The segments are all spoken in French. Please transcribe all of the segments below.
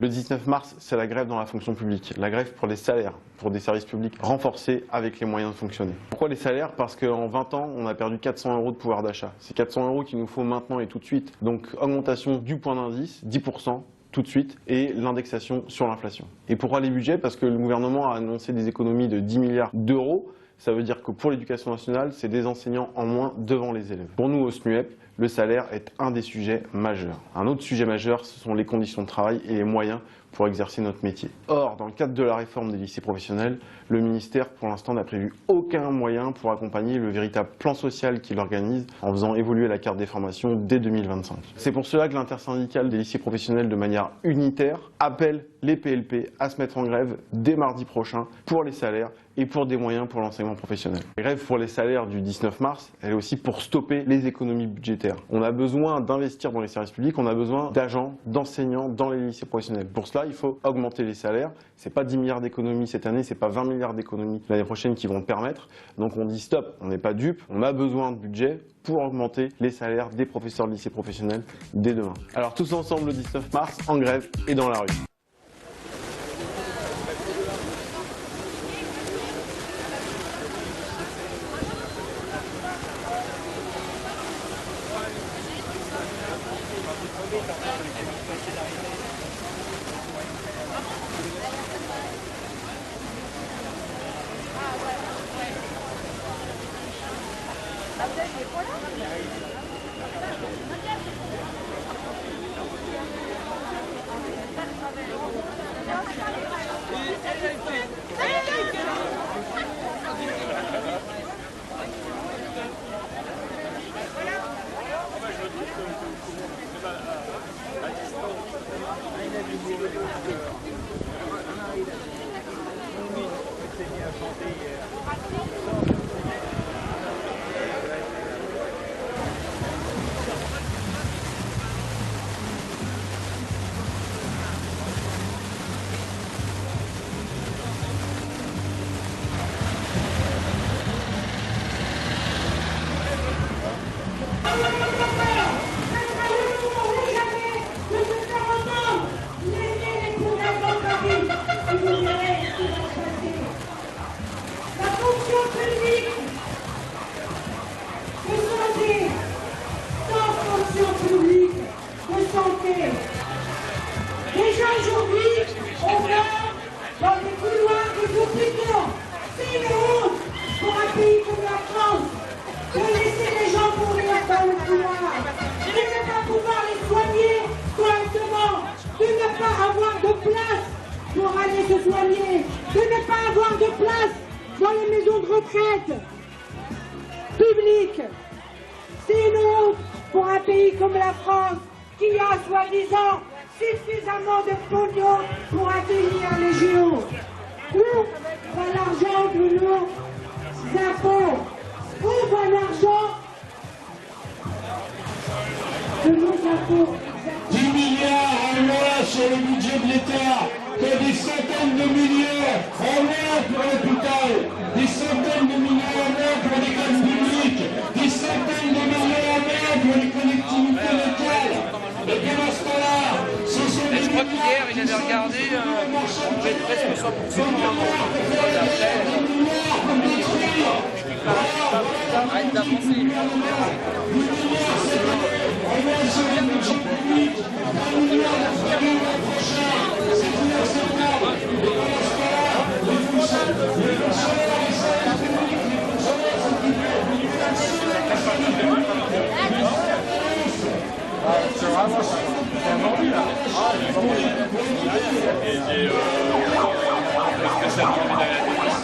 Le 19 mars, c'est la grève dans la fonction publique, la grève pour les salaires, pour des services publics renforcés avec les moyens de fonctionner. Pourquoi les salaires? Parce qu'en 20 ans, on a perdu 400 € de pouvoir d'achat. C'est 400 € qu'il nous faut maintenant et tout de suite. Donc augmentation du point d'indice, 10%. Tout de suite, et l'indexation sur l'inflation. Et pourquoi les budgets? Parce que le gouvernement a annoncé des économies de 10 milliards d'euros. Ça veut dire que pour l'éducation nationale, c'est des enseignants en moins devant les élèves. Pour nous, au SNUEP, le salaire est un des sujets majeurs. Un autre sujet majeur, ce sont les conditions de travail et les moyens pour exercer notre métier. Or, dans le cadre de la réforme des lycées professionnels, le ministère, pour l'instant, n'a prévu aucun moyen pour accompagner le véritable plan social qu'il organise en faisant évoluer la carte des formations dès 2025. C'est pour cela que l'intersyndicale des lycées professionnels, de manière unitaire, appelle les PLP à se mettre en grève dès mardi prochain pour les salaires et pour des moyens pour l'enseignement professionnel. La grève pour les salaires du 19 mars, elle est aussi pour stopper les économies budgétaires. On a besoin d'investir dans les services publics, on a besoin d'agents, d'enseignants dans les lycées professionnels. Pour cela, il faut augmenter les salaires. C'est pas 10 milliards d'économies cette année, c'est pas 20 milliards d'économies l'année prochaine qui vont le permettre. Donc on dit stop, on n'est pas dupe, on a besoin de budget pour augmenter les salaires des professeurs de lycées professionnels dès demain. Alors tous ensemble le 19 mars, en grève et dans la rue. Déjà aujourd'hui, on meurt dans les couloirs des hôpitaux. C'est une honte pour un pays comme la France de laisser les gens mourir dans le couloir, de ne pas pouvoir les soigner correctement, de ne pas avoir de place pour aller se soigner, de ne pas avoir de place dans les maisons de retraite publiques. C'est une honte pour un pays comme la France qui a soi-disant suffisamment de pognon pour accueillir les JO. Où va l'argent de nos impôts? Où va l'argent de nos impôts? 10 milliards en moins sur le budget de l'État, que des centaines de millions en moins pour l'hôpital, des centaines de millions en moins pour l'école publique, des centaines de millions en moins pour les collectivités locales. Et pendant ce temps-là, ce sont des... Je crois qu'hier, il avait regardé, on va être presque 100% arrête d'avancer. C'est vraiment c'est mordu là. Et j'ai spécialement envie d'aller à la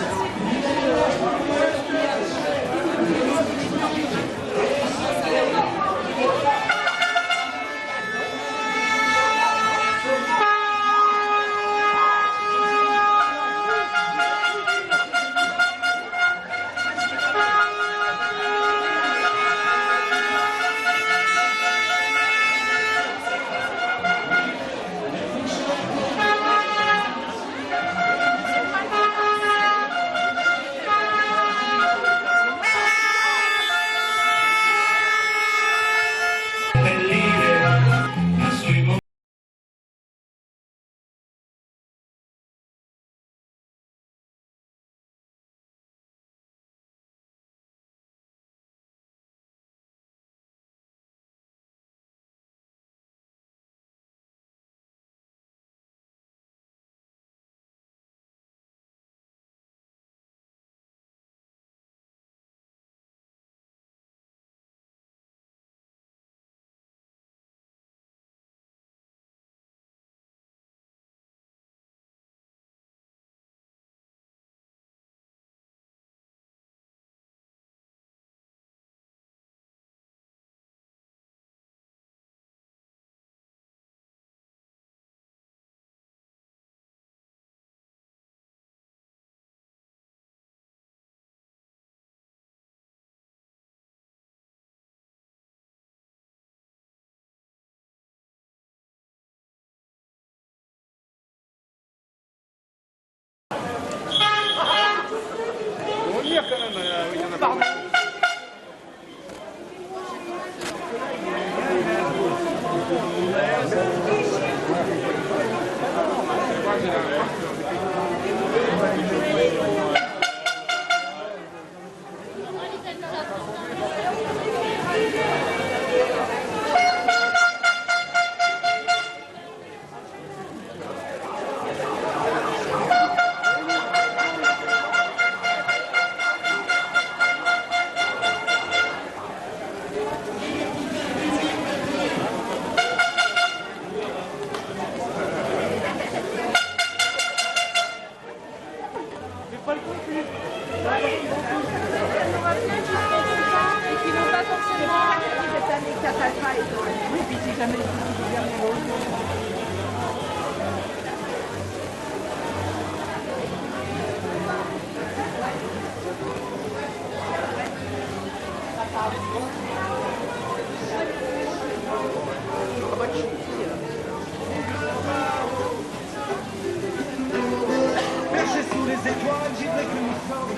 Perché sous les étoiles, j'aimerais que nous sommes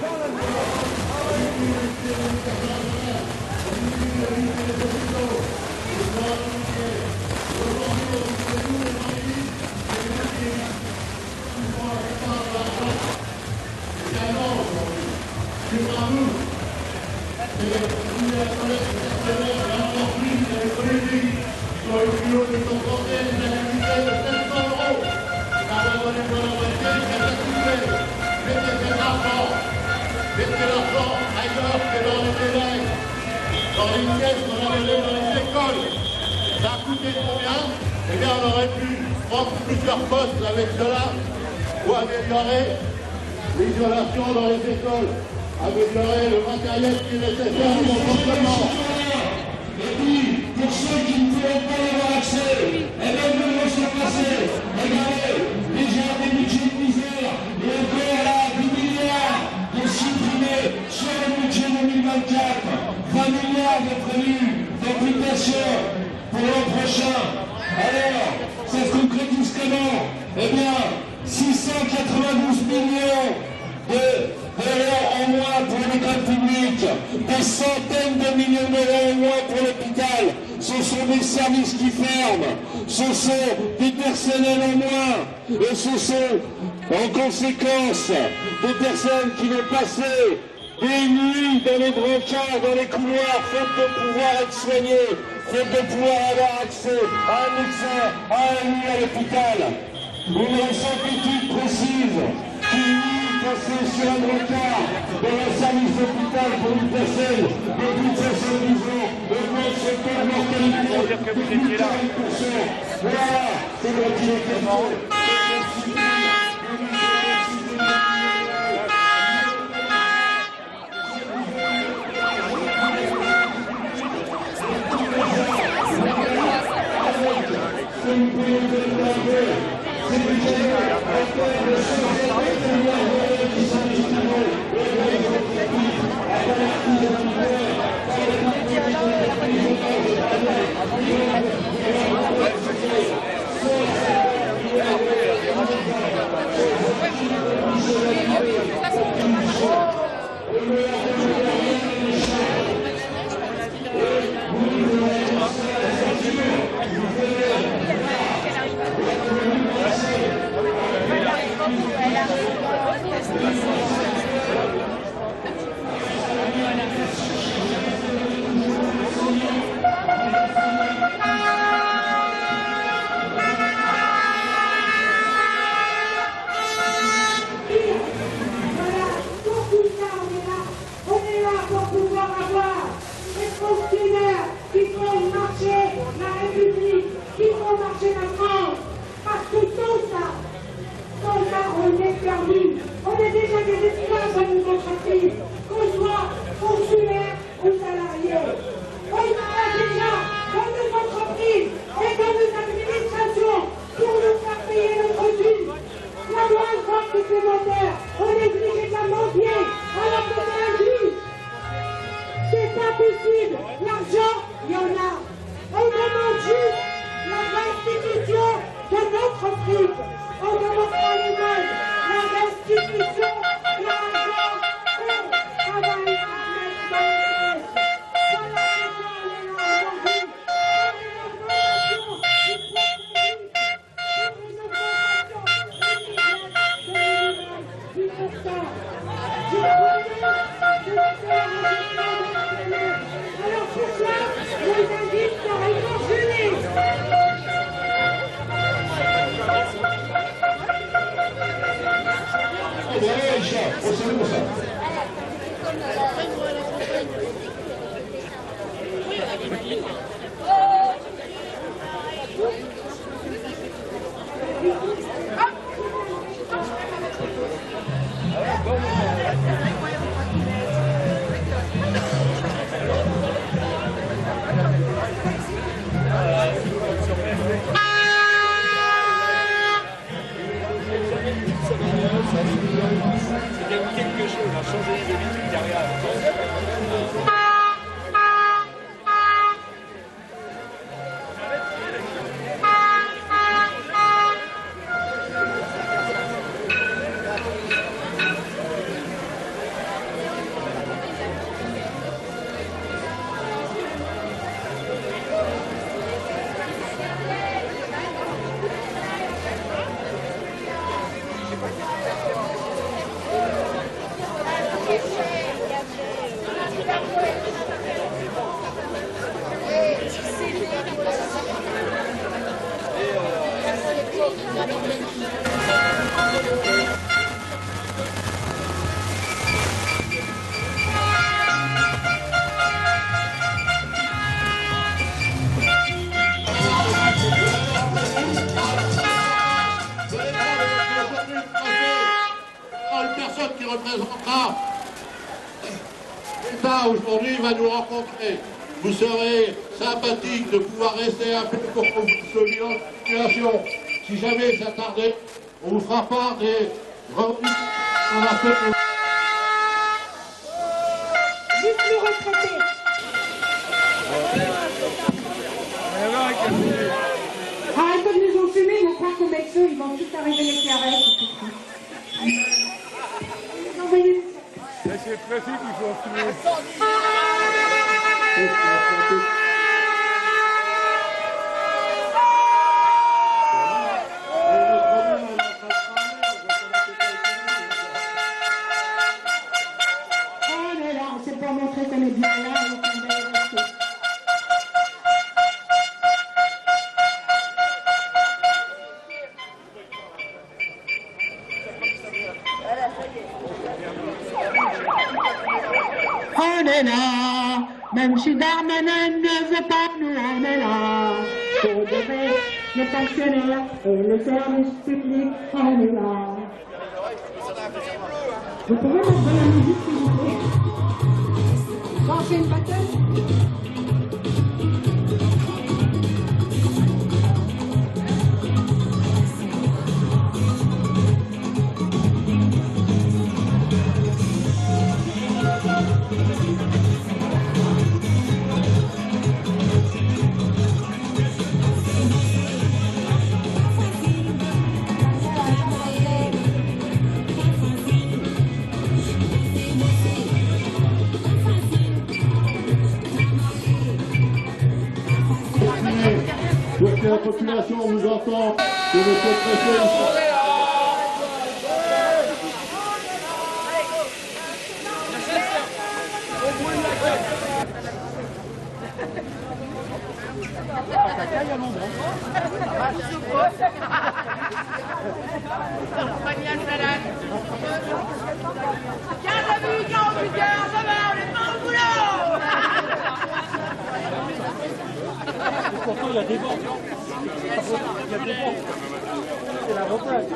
dans la dans les pièces qu'on a données dans les écoles. Ça a coûté combien? Eh bien, on aurait pu prendre plusieurs postes avec cela ou améliorer l'isolation dans les écoles, améliorer le matériel qui est nécessaire au bon fonctionnement. Et puis, pour ceux qui ne pourront pas y avoir accès, eh bien, nous allons se passer. Regardez, déjà des budgets de misère, et encore là, 10 milliards de supprimés sur le budget 2024. 20 milliards de prévus d'application pour l'an prochain. Alors, ça se concrétise comment? Eh bien, 692 millions d'euros en moins pour l'école publique, des centaines de millions d'euros en moins pour l'hôpital. Ce sont des services qui ferment, ce sont des personnels en moins, et ce sont en conséquence des personnes qui vont passer des nuits dans les brancards, dans les couloirs, faute de pouvoir être soignés, faute de pouvoir avoir accès à un médecin, à un lit à l'hôpital. Une récente étude précise qui passer sur un brancard dans un service d'hôpital pour une personne de plus de 70 ans augmente son taux de mortalité de plus de 40%. Voilà, c'est moi qui l'ai fait. Quelque chose a changé les habitudes derrière. Personne qui représentera l'État aujourd'hui va nous rencontrer. Vous serez sympathique de pouvoir rester un peu pour qu'on vous sauviez la situation. Si jamais ça tardait, on vous fera part des revenus qu'on a fait. Juste le retraité. Ah, comme ils ont fumé, ils vont croire qu'au Mexique, ils vont tout arriver les cigarettes. C'est précis qu'il faut fumer. Oh là là, on s'est pas montré qu'on est bien là, on est resté. On est là, même si Darmanin ne veut pas nous, on est là. Pour devait les pensionnaires et le service public, on est là. Vous pouvez mettre de la musique s'il vous plaît. Bon, c'est une bataille. Pour que la population nous entende, que le préfet... Pourtant, il y a des banques. Il y a des banques. C'est la retraite.